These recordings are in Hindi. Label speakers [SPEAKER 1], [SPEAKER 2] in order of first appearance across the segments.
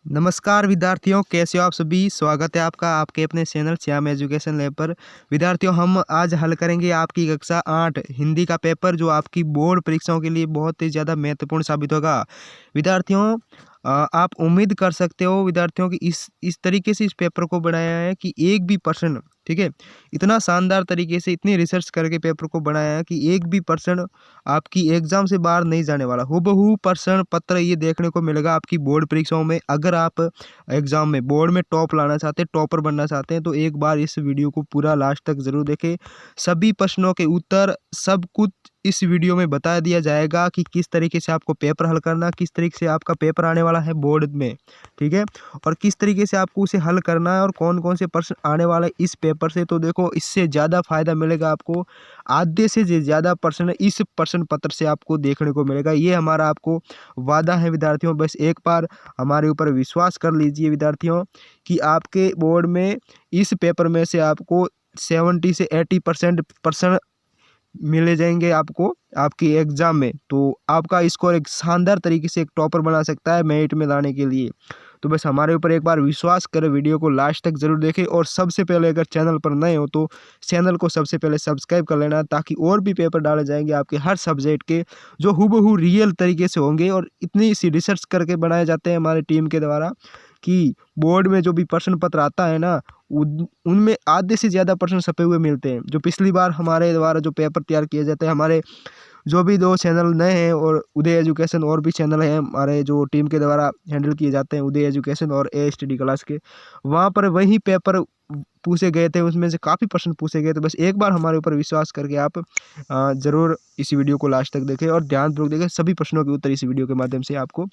[SPEAKER 1] नमस्कार विद्यार्थियों, कैसे हो आप सभी। स्वागत है आपका आपके अपने चैनल श्याम एजुकेशन लैब पर। विद्यार्थियों, हम आज हल करेंगे आपकी कक्षा 8 हिंदी का पेपर, जो आपकी बोर्ड परीक्षाओं के लिए बहुत ही ज़्यादा महत्वपूर्ण साबित होगा। विद्यार्थियों, आप उम्मीद कर सकते हो विद्यार्थियों कि इस तरीके से इस पेपर को बनाया है कि एक भी पर्सन, ठीक है, इतना शानदार तरीके से इतनी रिसर्च करके पेपर को बनाया है कि एक भी पर्सन आपकी एग्जाम से बाहर नहीं जाने वाला। हूबहू प्रश्न पत्र ये देखने को मिलेगा आपकी बोर्ड परीक्षाओं में। अगर आप एग्जाम में बोर्ड में टॉप लाना चाहते हैं, टॉपर बनना चाहते हैं, तो एक बार इस वीडियो को पूरा लास्ट तक जरूर देखें। सभी प्रश्नों के उत्तर सब कुछ इस वीडियो में बता दिया जाएगा कि किस तरीके से आपको पेपर हल करना, किस तरीके से आपका पेपर आने वाला है बोर्ड में, ठीक है, और किस तरीके से आपको उसे हल करना है और कौन कौन से प्रश्न आने वाले इस पेपर से। तो देखो, इससे ज़्यादा फायदा मिलेगा आपको, आधे से ज़्यादा प्रश्न इस प्रश्न पत्र से आपको देखने को मिलेगा। ये हमारा आपको वादा है विद्यार्थियों। बस एक बार हमारे ऊपर विश्वास कर लीजिए विद्यार्थियों कि आपके बोर्ड में इस पेपर में से आपको 70 से 80% प्रश्न मिले जाएंगे आपको आपकी एग्जाम में। तो आपका स्कोर एक शानदार तरीके से एक टॉपर बना सकता है मेरिट में लाने के लिए। तो बस हमारे ऊपर एक बार विश्वास करें, वीडियो को लास्ट तक जरूर देखें, और सबसे पहले अगर चैनल पर नए हो तो चैनल को सबसे पहले सब्सक्राइब कर लेना, ताकि और भी पेपर डाले जाएंगे आपके हर सब्जेक्ट के, जो हूबहू रियल तरीके से होंगे और इतनी सी रिसर्च करके बनाए जाते हैं हमारी टीम के द्वारा कि बोर्ड में जो भी प्रश्न पत्र आता है ना, उनमें आधे से ज़्यादा प्रश्न छपे हुए मिलते हैं। जो पिछली बार हमारे द्वारा जो पेपर तैयार किए जाते हैं, हमारे जो भी 2 चैनल नए हैं और उदय एजुकेशन, और भी चैनल हैं हमारे जो टीम के द्वारा हैंडल किए जाते हैं, उदय एजुकेशन और ए स्टडी क्लास के, वहाँ पर वही पेपर पूछे गए थे, उसमें से काफ़ी प्रश्न पूछे गए। तो बस एक बार हमारे ऊपर विश्वास करके आप ज़रूर इस वीडियो को लास्ट तक देखें और ध्यानपूर्वक देखें। सभी प्रश्नों के उत्तर इस वीडियो के माध्यम से आपको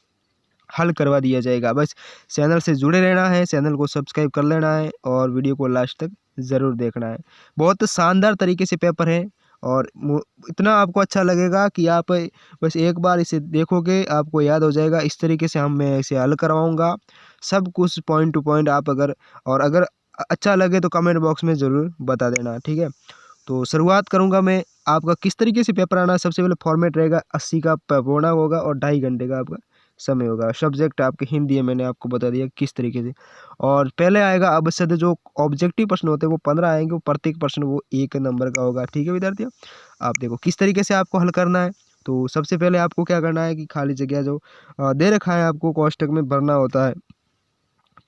[SPEAKER 1] हल करवा दिया जाएगा। बस चैनल से जुड़े रहना है, चैनल को सब्सक्राइब कर लेना है और वीडियो को लास्ट तक ज़रूर देखना है। बहुत शानदार तरीके से पेपर है और इतना आपको अच्छा लगेगा कि आप बस एक बार इसे देखोगे आपको याद हो जाएगा। इस तरीके से मैं इसे हल करवाऊँगा, सब कुछ पॉइंट टू पॉइंट। आप अगर अच्छा लगे तो कमेंट बॉक्स में ज़रूर बता देना, ठीक है। तो शुरुआत करूँगा मैं। आपका किस तरीके से पेपर आना है, सबसे पहले फॉर्मेट रहेगा 80 का पूर्णांक होगा और 2.5 घंटे का आपका समय होगा। सब्जेक्ट आपके हिंदी है, मैंने आपको बता दिया किस तरीके से। और पहले आएगा अवसाद, जो ऑब्जेक्टिव प्रश्न होते हैं वो 15 आएंगे, वो प्रत्येक प्रश्न वो 1 नंबर का होगा, ठीक है विद्यार्थियों। आप देखो किस तरीके से आपको हल करना है। तो सबसे पहले आपको क्या करना है कि खाली जगह जो दे रखा है आपको कोष्टक में भरना होता है।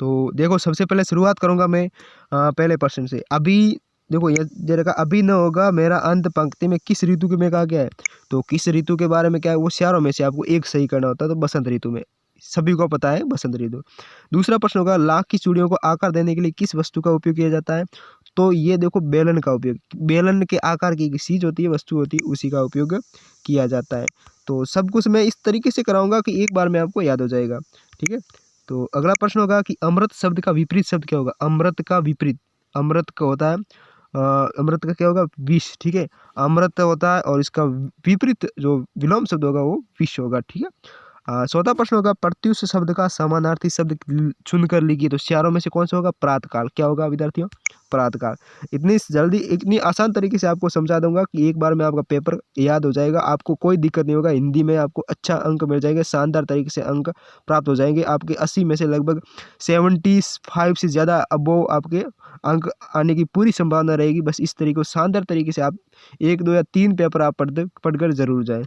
[SPEAKER 1] तो देखो, सबसे पहले शुरुआत करूंगा मैं पहले प्रश्न से। अभी देखो, ये दे रखा, अभी न होगा मेरा अंत पंक्ति में किस ऋतु के में कहा गया है। तो किस ऋतु के बारे में क्या है, वो चारों में से आपको एक सही करना होता है। तो बसंत ऋतु में, सभी को पता है बसंत ऋतु। दूसरा प्रश्न होगा, लाख की चूड़ियों को आकार देने के लिए किस वस्तु का उपयोग किया जाता है। तो ये देखो, बेलन का उपयोग, बेलन के आकार की चीज होती है, वस्तु होती है, उसी का उपयोग किया जाता है। तो सब कुछ मैं इस तरीके से कराऊंगा कि एक बार में आपको याद हो जाएगा, ठीक है। तो अगला प्रश्न होगा कि अमृत शब्द का विपरीत शब्द क्या होगा। अमृत का विपरीत, अमृत का होता है अमृत का क्या होगा, विष, ठीक है। अमृत होता है और इसका विपरीत जो विलोम शब्द होगा वो विष होगा, ठीक है। चौथा प्रश्न होगा, प्रत्युष शब्द का समानार्थी शब्द चुनकर लिखिए। तो चारों में से कौन सा होगा, प्रातःकाल। क्या होगा विद्यार्थियों, प्रातःकाल। इतनी जल्दी, इतनी आसान तरीके से आपको समझा दूंगा कि एक बार में आपका पेपर याद हो जाएगा, आपको कोई दिक्कत नहीं होगा। हिंदी में आपको अच्छा अंक मिल जाएंगे, शानदार तरीके से अंक प्राप्त हो जाएंगे। आपके 80 में से लगभग 75 से ज़्यादा अबोव आपके अंक आने की पूरी संभावना रहेगी। बस इस तरीके से शानदार तरीके से आप 1, 2 या 3 पेपर आप पढ़कर जरूर जाए।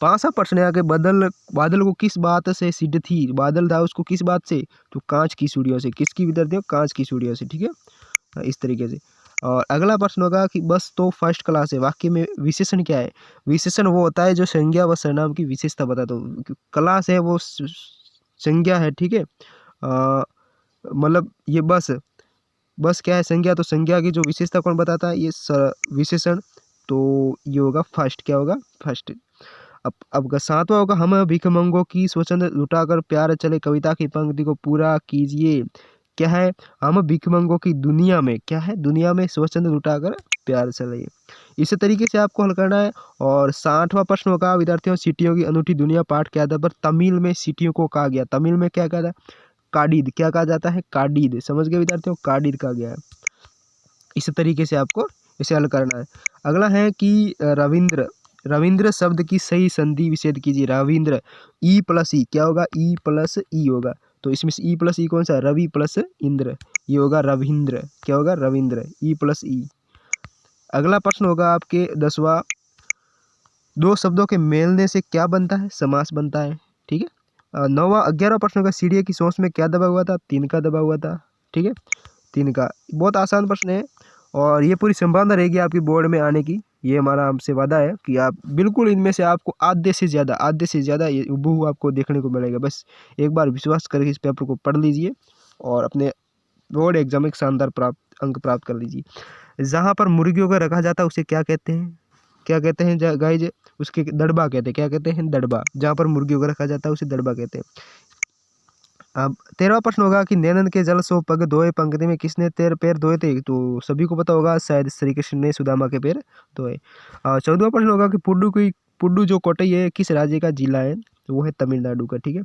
[SPEAKER 1] 5वां प्रश्न है कि बादल को किस बात से सिद्ध थी। बादल था उसको किस बात से, तो कांच की चूड़ियों से। किसकी विद्यार्थियों, कांच की चूड़ियों से, ठीक है, इस तरीके से। और अगला प्रश्न होगा कि बस तो फर्स्ट क्लास है, वाक्य में विशेषण क्या है। विशेषण वो होता है जो संज्ञा व सर्वनाम की विशेषता बता दो। क्लास है वो संज्ञा है, ठीक है। मतलब ये बस क्या है, संज्ञा। तो संज्ञा की जो विशेषता कौन बताता है, ये विशेषण। तो ये होगा फर्स्ट, क्या होगा, फर्स्ट। अब 7वां होगा, हम भिखमंगों की स्वच्छंद लुटाकर प्यार चले कविता की पंक्ति को पूरा कीजिए। क्या है, हम भिखमंगों की दुनिया में, क्या है, दुनिया में स्वच्छंद लुटाकर प्यार चले। इस तरीके से आपको हल करना है। और 60वां प्रश्न होगा विद्यार्थियों, सिटियों की अनूठी दुनिया पाठ के आधार पर तमिल में सिटियों को कहा गया। तमिल में क्या कहा था, काडीद। क्या कहा जाता है, काडीद। समझ गए विद्यार्थियों, काडीद कहा गया है। इस तरीके से आपको इसे हल करना है। अगला है कि रविंद्र, रविंद्र शब्द की सही संधि विच्छेद कीजिए। रविंद्र, ई प्लस ई, क्या होगा, ई प्लस ई होगा। तो इसमें से ई प्लस ई कौन सा, रवि प्लस इंद्र, ये होगा रविंद्र। क्या होगा, रविंद्र, ई प्लस ई। अगला प्रश्न होगा आपके 10वां, दो शब्दों के मेलने से क्या बनता है, समास बनता है। ठीक है। 9वां 11वां प्रश्न होगा, सीढ़ी की सोच में क्या दबा हुआ था, 3 का दबा हुआ था। ठीक है, 3 का। बहुत आसान प्रश्न है और ये पूरी संभावना रहेगी आपकी बोर्ड में आने की। ये हमारा आपसे वादा है कि आप बिल्कुल इनमें से आपको आधे से ज़्यादा ये हूबहू आपको देखने को मिलेगा। बस एक बार विश्वास करके इस पेपर को पढ़ लीजिए और अपने बोर्ड एग्जाम में शानदार अंक प्राप्त कर लीजिए। जहाँ पर मुर्गियों को रखा जाता है उसे क्या कहते हैं, क्या कहते हैं गाइज, उसके दड़बा कहते हैं। क्या कहते हैं, दड़बा। जहाँ पर मुर्गियों को रखा जाता है उसे दड़बा कहते हैं। अब 13वां प्रश्न होगा कि नैनन के जल सो पग धोए, पंक्ति में किसने पैर धोए थे, तो सभी को पता होगा, शायद श्री कृष्ण ने सुदामा के पैर धोए। 14वां प्रश्न होगा कि पुड्डू जो कोटई है किस राज्य का जिला है, तो वो है तमिलनाडु का। ठीक है।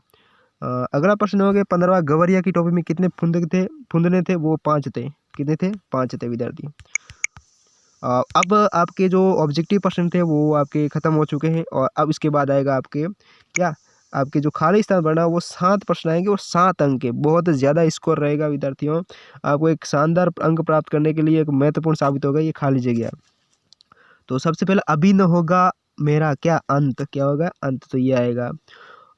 [SPEAKER 1] अगला प्रश्न होगा 15वां, गवरिया की टोपी में कितने फुंदने थे, वो 5 थे। कितने थे, 5 थे विद्यार्थी। अब आपके जो ऑब्जेक्टिव प्रश्न थे वो आपके ख़त्म हो चुके हैं और अब इसके बाद आएगा आपके क्या, आपके जो खाली स्थान बना वो 7 प्रश्न आएंगे और 7 अंक के, बहुत ज़्यादा स्कोर रहेगा विद्यार्थियों। आपको एक शानदार अंक प्राप्त करने के लिए एक महत्वपूर्ण साबित होगा ये खाली जगह। तो सबसे पहले अभी न होगा मेरा क्या अंत, क्या होगा अंत, तो ये आएगा,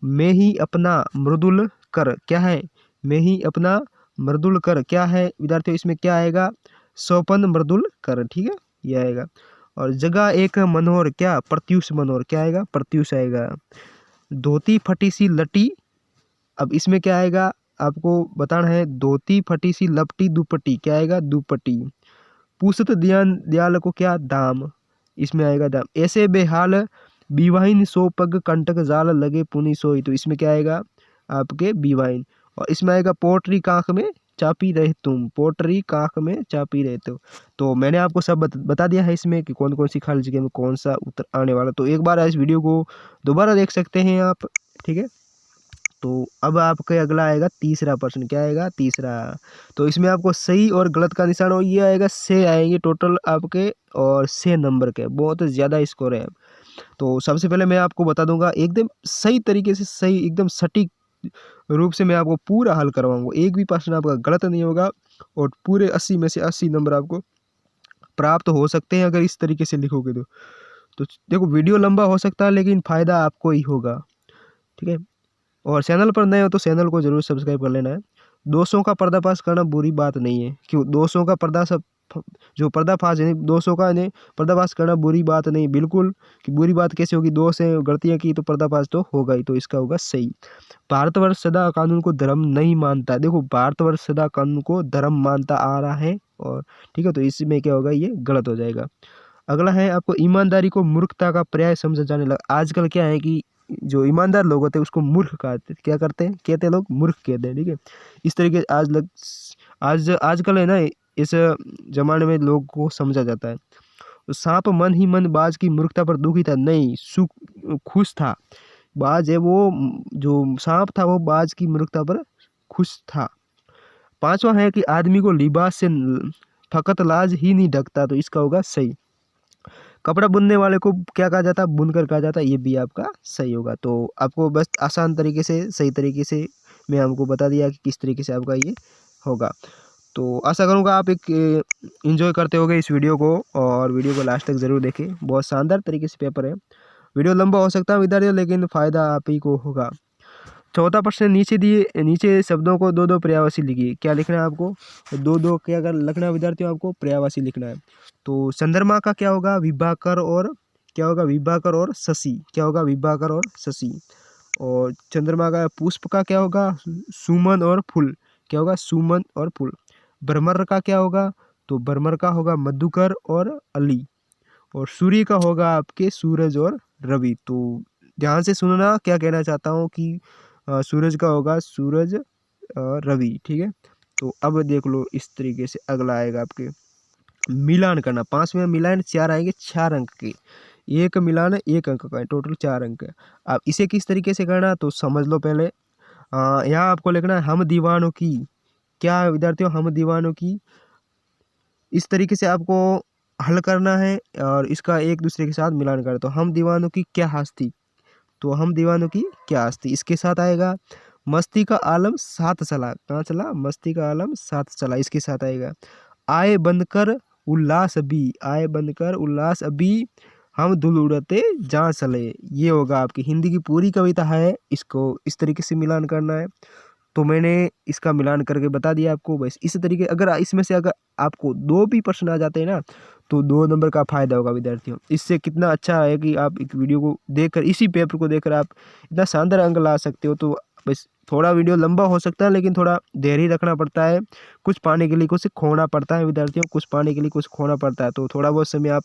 [SPEAKER 1] मैं ही अपना मृदुल कर, क्या है, मैं ही अपना मृदुल कर, क्या है विद्यार्थियों, इसमें क्या आएगा, सोपन मृदुल कर। ठीक है, ये आएगा। और जगह एक मनोहर, क्या, प्रत्यूष मनोहर, क्या आएगा, प्रत्यूष आएगा। धोती फटी सी लटी, अब इसमें क्या आएगा आपको बताना है, धोती फटी सी लपटी दुपट्टी, क्या आएगा, दुपट्टी। पूछत दयाल को क्या, दाम, इसमें आएगा दाम। ऐसे बेहाल बीवाइन सो पग कंटक जाल लगे पुनि सोई, तो इसमें क्या आएगा आपके बीवाइन। और इसमें आएगा पोट्री कांख में चापी रहे तुम, पोट्री कांख में चापी रहे तो मैंने आपको सब बता दिया है इसमें कि कौन कौन सी खाली जगह में कौन सा उत्तर आने वाला। तो एक बार इस वीडियो को दोबारा देख सकते हैं आप। ठीक है, तो अब आपके अगला आएगा तीसरा प्रश्न, क्या आएगा, तीसरा। तो इसमें आपको सही और गलत का निशान और ये आएगा, से आएंगे टोटल आपके और 6 नंबर के, बहुत ज़्यादा स्कोर है। तो सबसे पहले मैं आपको बता दूंगा एकदम सही तरीके से, सही एकदम सटीक रूप से मैं आपको पूरा हल करवाऊंगा, एक भी प्रश्न आपका गलत नहीं होगा और पूरे 80 में से 80 नंबर आपको प्राप्त हो सकते हैं अगर इस तरीके से लिखोगे तो देखो वीडियो लंबा हो सकता है लेकिन फ़ायदा आपको ही होगा। ठीक है, और चैनल पर नए हो तो चैनल को जरूर सब्सक्राइब कर लेना है। दोषों का पर्दाफाश करना बुरी बात नहीं है, क्यों, दोषों का जो पर्दाफाश है, दोषों का इन्हें पर्दाफाश करना बुरी बात नहीं, बिल्कुल कि बुरी बात कैसे होगी, दोष है गलतियां की तो पर्दाफाश तो होगा ही, तो इसका होगा सही। भारतवर्ष सदा कानून को धर्म नहीं मानता, देखो भारतवर्ष सदा कानून को धर्म मानता आ रहा है और ठीक है, तो इसमें क्या होगा, ये गलत हो जाएगा। अगला है आपको ईमानदारी को मूर्खता का पर्याय समझा जाने लगा। आजकल क्या है कि जो ईमानदार लोग होते हैं उसको मूर्ख कहते, क्या करते हैं, कहते हैं लोग मूर्ख कहते हैं। ठीक है, इस तरीके आजकल है ना, इस जमाने में लोग को समझा जाता है। तो सांप मन ही मन बाज की मूर्खता पर दुखी था, नहीं खुश था। बाज है वो, जो सांप था वो बाज की मूर्खता पर खुश था। 5वां है कि आदमी को लिबास से फकत लाज ही नहीं ढकता, तो इसका होगा सही। कपड़ा बुनने वाले को क्या कहा जाता है, बुनकर कहा जाता है, ये भी आपका सही होगा। तो आपको बस आसान तरीके से, सही तरीके से मैं आपको बता दिया कि किस तरीके से आपका ये होगा। तो आशा करूँगा आप एक एंजॉय करते होगे इस वीडियो को और वीडियो को लास्ट तक ज़रूर देखें, बहुत शानदार तरीके से पेपर है। वीडियो लंबा हो सकता है विद्यार्थियों लेकिन फ़ायदा आप ही को होगा। चौथा प्रश्न, नीचे शब्दों को 2-2 पर्यायवाची लिखिए। क्या लिखना है आपको, 2-2 क्या अगर लिखना है विद्यार्थियों, आपको पर्यायवाची लिखना है। तो चंद्रमा का क्या होगा, विभाकर और क्या होगा, विभाकर और शशि, क्या होगा, विभाकर और शशि। और चंद्रमा का पुष्प का क्या होगा, सुमन और फूल, क्या होगा, सुमन और फूल। भ्रमर का क्या होगा, तो भ्रमर का होगा मधुकर और अली। और सूर्य का होगा आपके सूरज और रवि। तो ध्यान से सुनना क्या कहना चाहता हूँ कि सूरज का होगा सूरज और रवि। ठीक है, तो अब देख लो इस तरीके से अगला आएगा आपके मिलान करना। 5 में मिलान 4 आएंगे 4 अंक के, एक मिलान 1 अंक का है, टोटल 4 अंक है। अब इसे किस तरीके से करना तो समझ लो पहले। यहाँ आपको लिखना है हम दीवानों की, क्या विद्यार्थियों, हम दीवानों की। इस तरीके से आपको हल करना है और इसका एक दूसरे के साथ मिलान करना। तो हम दीवानों की क्या हस्ती, तो हम दीवानों की क्या हस्ती, इसके साथ आएगा मस्ती का आलम साथ चला, कहाँ चला? मस्ती का आलम साथ चला, इसके साथ आएगा। आए बंद कर उल्लास अभी, आए बंद कर उल्लास अभी, हम धूल उड़ाते जहाँ चले। ये होगा आपकी हिंदी की पूरी कविता है, इसको इस तरीके से मिलान करना है। तो मैंने इसका मिलान करके बता दिया आपको। बस इसी तरीके अगर इसमें से अगर आपको 2 भी प्रश्न आ जाते हैं ना, तो 2 नंबर का फायदा होगा विद्यार्थियों। इससे कितना अच्छा है कि आप एक वीडियो को देखकर, इसी पेपर को देखकर आप इतना शानदार अंक ला सकते हो। तो बस थोड़ा वीडियो लंबा हो सकता है, लेकिन थोड़ा धैर्य रखना पड़ता है। कुछ पाने के लिए कुछ खोना पड़ता है विद्यार्थियों, कुछ पाने के लिए कुछ खोना पड़ता है। तो थोड़ा बहुत समय आप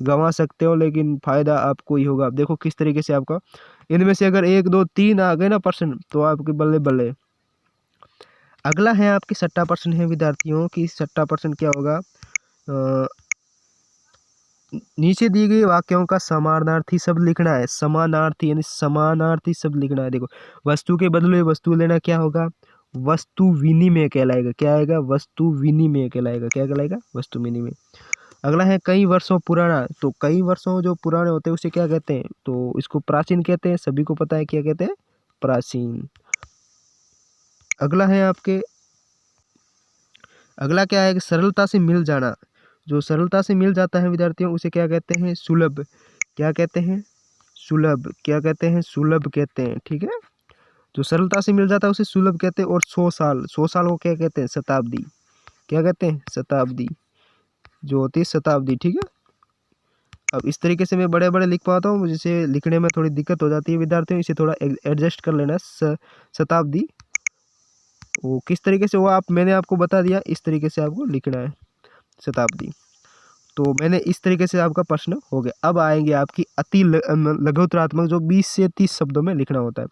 [SPEAKER 1] गंवा सकते हो, लेकिन फायदा आपको ही होगा। आप देखो किस तरीके से आपका इनमें से अगर 1 2 3 आ गए ना प्रश्न, तो आपके बल्ले बल्ले। अगला है आपकी छठा प्रश्न है विद्यार्थियों की। छठा प्रश्न क्या होगा? नीचे दिए गए वाक्यों का समानार्थी शब्द लिखना है। समानार्थी यानी समानार्थी शब्द लिखना है। देखो, वस्तु के बदले वस्तु लेना क्या होगा? वस्तु विनिमय कहलाएगा। क्या आएगा? वस्तु विनिमय कहलाएगा। क्या कहलाएगा? वस्तु विनिमय। अगला है कई वर्षों पुराना। तो कई वर्षों जो पुराने होते हैं उसे क्या कहते हैं? तो इसको प्राचीन कहते हैं। सभी को पता है क्या कहते हैं? प्राचीन। अगला है आपके, अगला क्या है कि सरलता से मिल जाना। जो सरलता से मिल जाता है विद्यार्थियों, उसे क्या कहते हैं? सुलभ। क्या कहते हैं? सुलभ। क्या कहते हैं? सुलभ कहते हैं। ठीक है, जो सरलता से मिल जाता है उसे सुलभ कहते हैं। और 100 साल, 100 साल को क्या कहते हैं? शताब्दी। क्या कहते हैं? शताब्दी, जो होती है शताब्दी। ठीक है, अब इस तरीके से मैं बड़े बड़े लिख पाता हूँ, जिसे लिखने में थोड़ी दिक्कत हो जाती है विद्यार्थियों, इसे थोड़ा एडजस्ट कर लेना। शताब्दी वो किस तरीके से, वो आप मैंने आपको बता दिया, इस तरीके से आपको लिखना है शताब्दी। तो मैंने इस तरीके से आपका प्रश्न हो गया। अब आएंगे आपकी अति लघुत्तरात्मक, जो 20 से 30 शब्दों में लिखना होता है।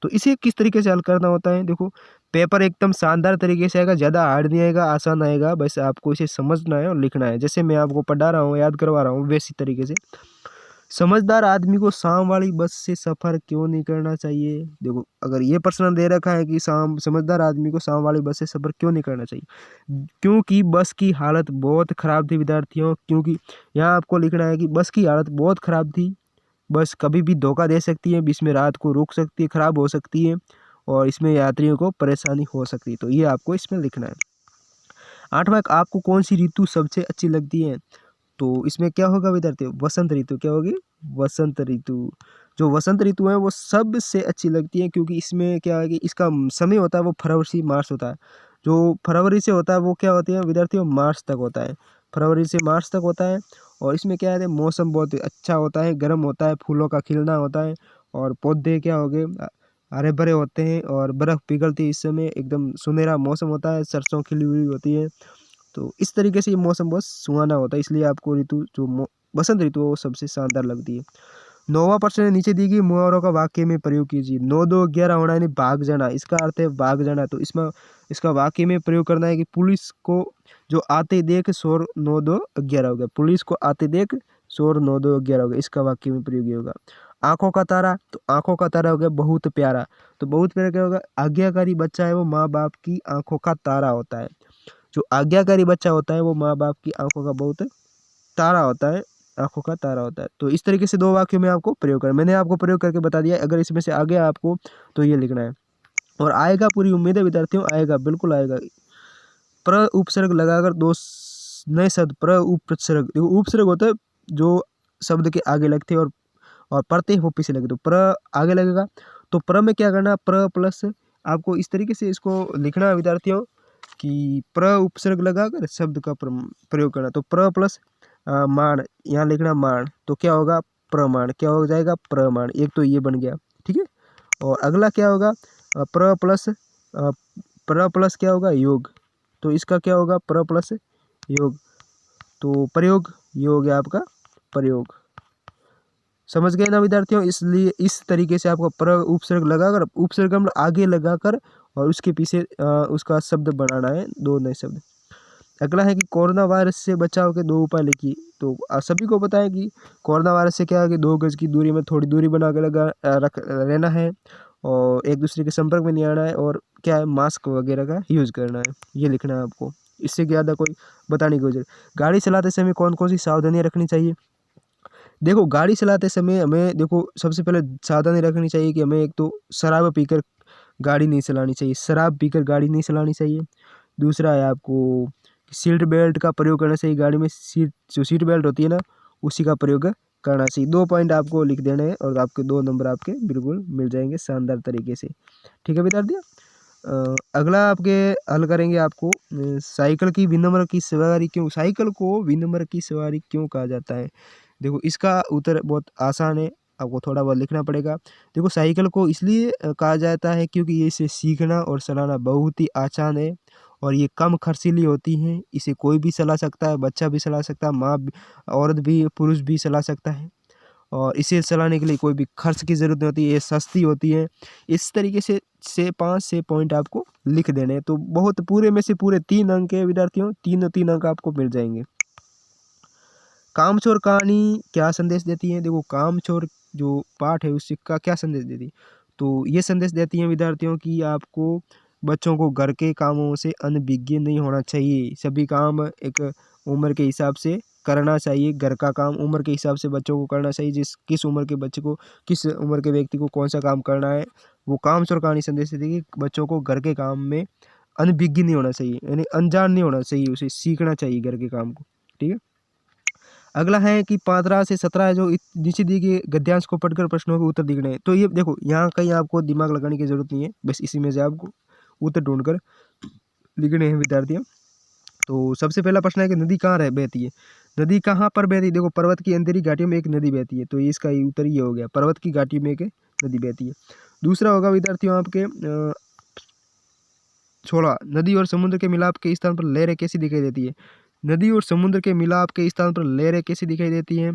[SPEAKER 1] तो इसे किस तरीके से हल करना होता है? देखो, पेपर एकदम शानदार तरीके से आएगा, ज़्यादा हार्ड नहीं आएगा, आसान आएगा। बस आपको इसे समझना है और लिखना है। जैसे मैं आपको पढ़ा रहा हूँ, याद करवा रहा हूँ, वैसी तरीके से। समझदार आदमी को शाम वाली बस से सफ़र क्यों नहीं करना चाहिए? देखो, अगर ये प्रश्न दे रखा है कि समझदार आदमी को शाम वाली बस से सफ़र क्यों नहीं करना चाहिए, क्योंकि बस की हालत बहुत ख़राब थी विद्यार्थियों। क्योंकि यहाँ आपको लिखना है कि बस की हालत बहुत ख़राब थी। बस कभी भी धोखा दे सकती है, बीच में रात को रुक सकती है, ख़राब हो सकती है, और इसमें यात्रियों को परेशानी हो सकती है। तो ये आपको इसमें लिखना है। 8वां, आपको कौन सी ऋतु सबसे अच्छी लगती है? तो इसमें क्या होगा विद्यार्थियों? वसंत ऋतु। क्या होगी? वसंत ऋतु। जो वसंत ऋतु है वो सबसे अच्छी लगती है, क्योंकि इसमें क्या है कि इसका समय होता है वो फरवरी से मार्च होता है। जो फरवरी से होता है वो क्या होती है विद्यार्थियों? मार्च तक होता है। फरवरी से मार्च तक होता है। और इसमें क्या है, मौसम बहुत अच्छा होता है, गर्म होता है, फूलों का खिलना होता है, और पौधे क्या हो गए, हरे भरे होते हैं, और बर्फ़ पिघलती है। इस समय एकदम सुनहरा मौसम होता है, सरसों खिली हुई होती है। तो इस तरीके से ये मौसम बहुत सुहाना होता है, इसलिए आपको ऋतु जो बसंत ऋतु है वो सबसे शानदार लगती है। 9वां प्रश्न है, नीचे दी गई मुहावरों का वाक्य में प्रयोग कीजिए। 9 2 11 होना यानी भाग जाना, इसका अर्थ है भाग जाना। तो इसमें इसका वाक्य में प्रयोग करना है कि पुलिस को जो आते देख शोर 9 2 11 हो गया। पुलिस को आते देख शोर 9 2 11 हो गया, इसका वाक्य में प्रयोग होगा। आंखों का तारा, तो आंखों का तारा हो गया बहुत प्यारा। तो बहुत प्यारा क्या होगा? आज्ञाकारी बच्चा है वो माँ बाप की आंखों का तारा होता है। जो आज्ञाकारी बच्चा होता है वो माँ बाप की आंखों का बहुत तारा होता है, आंखों का तारा होता है। तो इस तरीके से 2 वाक्यों में आपको प्रयोग करना, मैंने आपको प्रयोग करके बता दिया। अगर इसमें से आ गया आपको तो ये लिखना है, और आएगा, पूरी उम्मीद है विद्यार्थियों, आएगा, बिल्कुल आएगा। प्र उपसर्ग लगाकर 2 नए शब्द। प्र उपसर्ग, देखो उपसर्ग होता है जो शब्द के आगे लगते हैं, और प्रत्यय वो पीछे लगे। तो प्र आगे लगेगा, तो प्र में क्या करना? प्र प्लस, आपको इस तरीके से इसको लिखना है विद्यार्थियों कि प्र उपसर्ग लगाकर शब्द का प्रयोग करना। तो प्र प्लस मान, यहाँ लिखना मान, तो क्या होगा? प्रमाण। क्या हो जाएगा? प्रमाण। एक तो ये बन गया, ठीक है। और अगला क्या होगा? प्र प्लस क्या होगा? योग। तो इसका क्या होगा? प्र प्लस योग, तो प्रयोग, ये हो गया आपका प्रयोग। समझ गए ना विद्यार्थियों? इसलिए इस तरीके से आपको प्र उपसर्ग लगाकर, उपसर्ग हम आगे लगाकर, और उसके पीछे उसका शब्द बनाना है, 2 नए शब्द। अगला है कि कोरोना वायरस से बचाव के 2 उपाय लिखिए। तो सभी को पता है कि कोरोना वायरस से क्या है कि 2 गज की दूरी में थोड़ी दूरी बना के रख रहना है, और एक दूसरे के संपर्क में नहीं आना है, और क्या है, मास्क वगैरह का यूज़ करना है। ये लिखना है आपको, इससे ज़्यादा कोई बताने की वजह। गाड़ी चलाते समय कौन कौन सी सावधानियाँ रखनी चाहिए? देखो, गाड़ी चलाते समय हमें, देखो, सबसे पहले सावधानी रखनी चाहिए कि हमें एक तो शराब पीकर गाड़ी नहीं चलानी चाहिए, शराब पीकर गाड़ी नहीं चलानी चाहिए। दूसरा है आपको सीट बेल्ट का प्रयोग करना चाहिए, गाड़ी में सीट बेल्ट होती है ना, उसी का प्रयोग करना चाहिए। 2 पॉइंट आपको लिख देने हैं और आपके 2 नंबर आपके बिल्कुल मिल जाएंगे शानदार तरीके से। ठीक है विद्यार्थी। अगला आपके हल करेंगे आपको साइकिल की विनम्र की सवारी क्यों, साइकिल को विनम्र की सवारी क्यों कहा जाता है। देखो इसका उत्तर बहुत आसान है, आपको थोड़ा बहुत लिखना पड़ेगा। देखो साइकिल को इसलिए कहा जाता है क्योंकि ये इसे सीखना और चलाना बहुत ही आसान है और ये कम खर्चीली होती हैं। इसे कोई भी चला सकता है, बच्चा भी चला सकता है, माँ औरत भी, पुरुष भी चला सकता है और इसे चलाने के लिए कोई भी खर्च की ज़रूरत नहीं होती है, ये सस्ती होती है। इस तरीके से 5-6 पॉइंट आपको लिख देने हैं, तो बहुत पूरे में से पूरे 3 अंक है विद्यार्थियों, 3 अंक आपको मिल जाएंगे। कामचोर कहानी क्या संदेश देती है। देखो कामचोर जो पाठ है उससे का क्या संदेश देती है, तो ये संदेश देती है विद्यार्थियों की आपको बच्चों को घर के कामों से अनभिज्ञ नहीं होना चाहिए। सभी काम एक उम्र के हिसाब से करना चाहिए, घर का काम उम्र के हिसाब से बच्चों को करना चाहिए। किस उम्र के बच्चे को, किस उम्र के व्यक्ति को कौन सा काम करना है, वो कामचोर कहानी संदेश देती है कि बच्चों को घर के काम में अनभिज्ञ नहीं होना चाहिए, यानी अनजान नहीं होना चाहिए, उसे सीखना चाहिए घर के काम को। ठीक है। अगला है कि 15 से 17 जो नीचे दिए गए गद्यांश को पढ़कर प्रश्नों के उत्तर लिखने हैं। तो ये देखो यहाँ कहीं आपको दिमाग लगाने की जरूरत नहीं है, बस इसी में से आपको उत्तर ढूंढकर लिखने हैं विद्यार्थियों। तो सबसे पहला प्रश्न है कि नदी कहाँ बहती है। नदी कहाँ पर बहती है। देखो पर्वत की अंधेरी घाटियों में एक नदी बहती है, तो इसका उत्तर ये हो गया, पर्वत की घाटी में एक नदी बहती है। दूसरा होगा विद्यार्थियों आपके 16 नदी और समुद्र के मिलाप के स्थान पर लहरें कैसी दिखाई देती है। नदी और समुद्र के मिलाप के स्थान पर लहरें कैसी दिखाई देती हैं।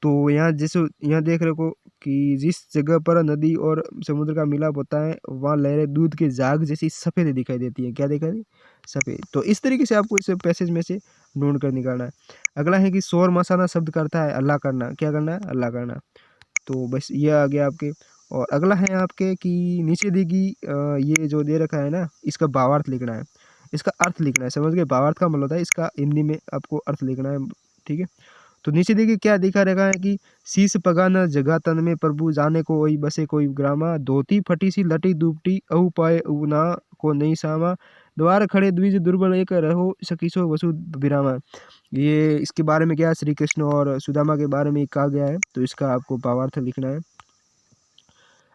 [SPEAKER 1] तो यहाँ जैसे यहाँ देख रहे हो कि जिस जगह पर नदी और समुद्र का मिलाप होता है वहाँ लहरें दूध के झाग जैसी सफ़ेद दिखाई देती है। क्या दिखाई दी, सफ़ेद। तो इस तरीके से आपको इस पैसेज में से ढूंढ कर निकालना है। अगला है कि शोर मचाना शब्द करता है अल्लाह करना, क्या करना है, अल्लाह करना। तो बस ये आ गया आपके। और अगला है आपके कि नीचे दी गई ये जो दे रखा है ना, इसका भावार्थ लिखना है, इसका अर्थ लिखना है। समझ गए, भावार्थ का मतलब होता है इसका हिंदी में आपको अर्थ लिखना है। ठीक है। तो नीचे देखिए क्या दिखा रखा है कि शीश पगा न जगह तन में प्रभु जाने को वही बसे कोई ग्रामा, धोती फटी सी लटी दुपटी अहु पाए उना को नहीं सामा, द्वार खड़े द्विज दुर्बल एक रहो सकीसो वसु विरामा। ये इसके बारे में क्या, श्री कृष्ण और सुदामा के बारे में कहा गया है, तो इसका आपको भावार्थ लिखना है।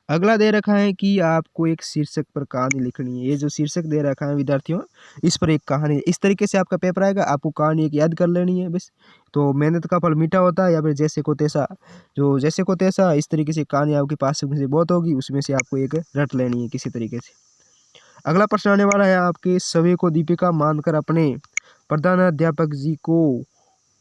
[SPEAKER 1] अगला दे रखा है कि आपको एक शीर्षक पर कहानी लिखनी है। ये जो शीर्षक दे रखा है विद्यार्थियों, इस पर एक कहानी, इस तरीके से आपका पेपर आएगा, आपको कहानी एक याद कर लेनी है बस। तो मेहनत का फल मीठा होता है, या फिर जैसे को तैसा, जो जैसे को तैसा, इस तरीके से कहानी आपके पास में से बहुत होगी, उसमें से आपको एक रट लेनी है किसी तरीके से। अगला प्रश्न आने वाला है आपके, सभी को दीपिका मानकर अपने प्रधानाध्यापक जी को,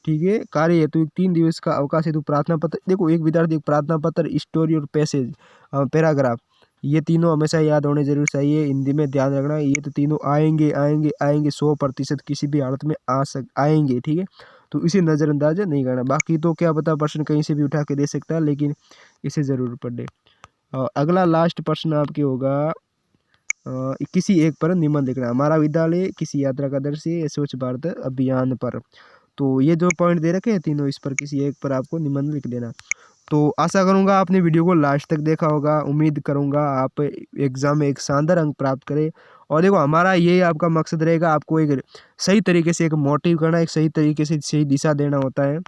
[SPEAKER 1] ठीक है, कार्य हेतु 3 दिवस का अवकाश हेतु प्रार्थना पत्र। देखो एक विद्यार्थी प्रार्थना पत्र, स्टोरी और पैसेज पैराग्राफ, ये तीनों हमेशा याद होने जरूर चाहिए। हिंदी में ध्यान रखना, ये तो तीनों आएंगे आएंगे आएंगे 100% किसी भी हालत में आएंगे। ठीक है। तो इसे नज़रअंदाज नहीं करना। बाकी तो क्या पता प्रश्न कहीं से भी उठा के दे सकता है, लेकिन इसे ज़रूर पढ़े। अगला लास्ट प्रश्न आपके होगा किसी एक पर निबंध लिखना। हमारा विद्यालय किसी यात्रा का दृश्य स्वच्छ भारत अभियान पर। तो ये जो पॉइंट दे रखे हैं तीनों, इस पर किसी एक पर आपको निबंध लिख देना। तो आशा करूंगा आपने वीडियो को लास्ट तक देखा होगा। उम्मीद करूंगा आप एग्ज़ाम में एक शानदार अंक प्राप्त करें। और देखो हमारा ये आपका मकसद रहेगा, आपको एक सही तरीके से एक मोटिव करना, एक सही तरीके से सही दिशा देना होता है,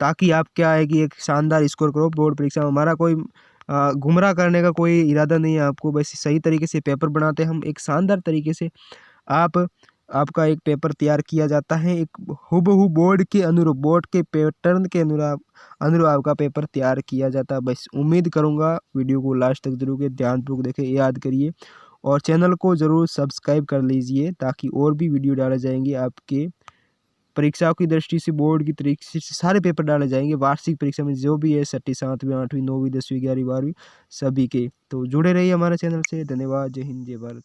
[SPEAKER 1] ताकि आप क्या है कि एक शानदार स्कोर करो बोर्ड परीक्षा में। हमारा कोई गुमराह करने का कोई इरादा नहीं है आपको, बस सही तरीके से पेपर बनाते हैं हम, एक शानदार तरीके से आपका एक पेपर तैयार किया जाता है, एक हूबहू बोर्ड के अनुरूप, बोर्ड के पैटर्न के अनुरूप आपका पेपर तैयार किया जाता है। बस उम्मीद करूंगा वीडियो को लास्ट तक जरूर ध्यानपूर्वक देखें, याद करिए और चैनल को ज़रूर सब्सक्राइब कर लीजिए, ताकि और भी वीडियो डाले जाएंगे आपके परीक्षाओं की दृष्टि से, बोर्ड की तरीके से सारे पेपर डाले जाएंगे वार्षिक परीक्षा में, जो भी है 6वीं 7वीं 8वीं 9वीं 10वीं 11वीं 12वीं सभी के। तो जुड़े रहिए हमारे चैनल से। धन्यवाद। जय हिंद, जय भारत।